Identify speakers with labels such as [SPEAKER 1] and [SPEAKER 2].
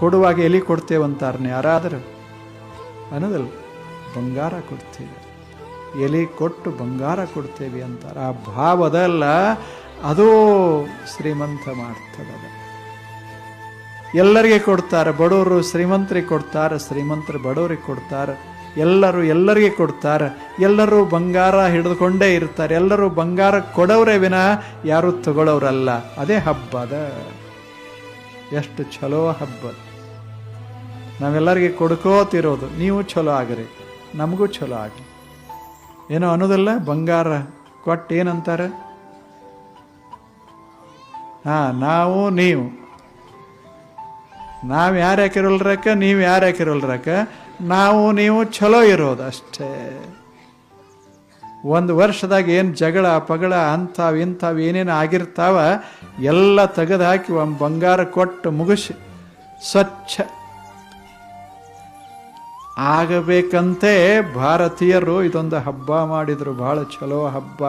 [SPEAKER 1] ಕೊಡುವಾಗ ಎಲಿ ಕೊಡ್ತೇವಂತಾರನೆ ಯಾರಾದರೂ ಅನ್ನೋದಲ್ಲ, ಬಂಗಾರ ಕೊಡ್ತೇವೆ, ಎಲಿ ಕೊಟ್ಟು ಬಂಗಾರ ಕೊಡ್ತೇವೆ ಅಂತಾರೆ. ಆ ಭಾವದಲ್ಲ, ಅದು ಶ್ರೀಮಂತ ಮಾಡ್ತದ. ಎಲ್ಲರಿಗೆ ಕೊಡ್ತಾರೆ, ಬಡವರು ಶ್ರೀಮಂತರಿಗೆ ಕೊಡ್ತಾರೆ, ಶ್ರೀಮಂತರು ಬಡವರಿಗೆ ಕೊಡ್ತಾರೆ, ಎಲ್ಲರೂ ಎಲ್ಲರಿಗೆ ಕೊಡ್ತಾರೆ, ಎಲ್ಲರೂ ಬಂಗಾರ ಹಿಡಿದುಕೊಂಡೇ ಇರ್ತಾರೆ, ಎಲ್ಲರೂ ಬಂಗಾರ ಕೊಡೋರೇ ವಿನ ಯಾರು ತಗೊಳ್ಳೋರಲ್ಲ. ಅದೇ ಹಬ್ಬದ ಎಷ್ಟು ಚಲೋ ಹಬ್ಬ. ನಾವೆಲ್ಲರಿಗೆ ಕೊಡ್ಕೋತಿರೋದು, ನೀವು ಚಲೋ ಆಗ್ರಿ, ನಮಗೂ ಚಲೋ ಆಗ್ರಿ. ಏನೋ ಅನ್ನೋದಲ್ಲ, ಬಂಗಾರ ಕೊಟ್ಟು ಏನಂತಾರೆ, ನಾವು ನೀವು ಯಾರ್ಯಾಕಿರೋಲ್ರಕ್ಕ, ನೀವು ಯಾರ್ಯಾಕಿರೋಲ್ರಕ್ಕ, ನಾವು ನೀವು ಚಲೋ ಇರೋದು ಅಷ್ಟೇ. ಒಂದು ವರ್ಷದಾಗ ಏನು ಜಗಳ ಪಗಳ ಅಂಥವು ಇಂಥವು ಏನೇನು ಆಗಿರ್ತಾವ ಎಲ್ಲ ತೆಗೆದು ಹಾಕಿ ಒಂದು ಬಂಗಾರ ಕೊಟ್ಟು ಮುಗಿಸಿ ಸ್ವಚ್ಛ ಆಗಬೇಕಂತೆ ಭಾರತೀಯರು ಇದೊಂದು ಹಬ್ಬ ಮಾಡಿದರು. ಬಹಳ ಚಲೋ ಹಬ್ಬ.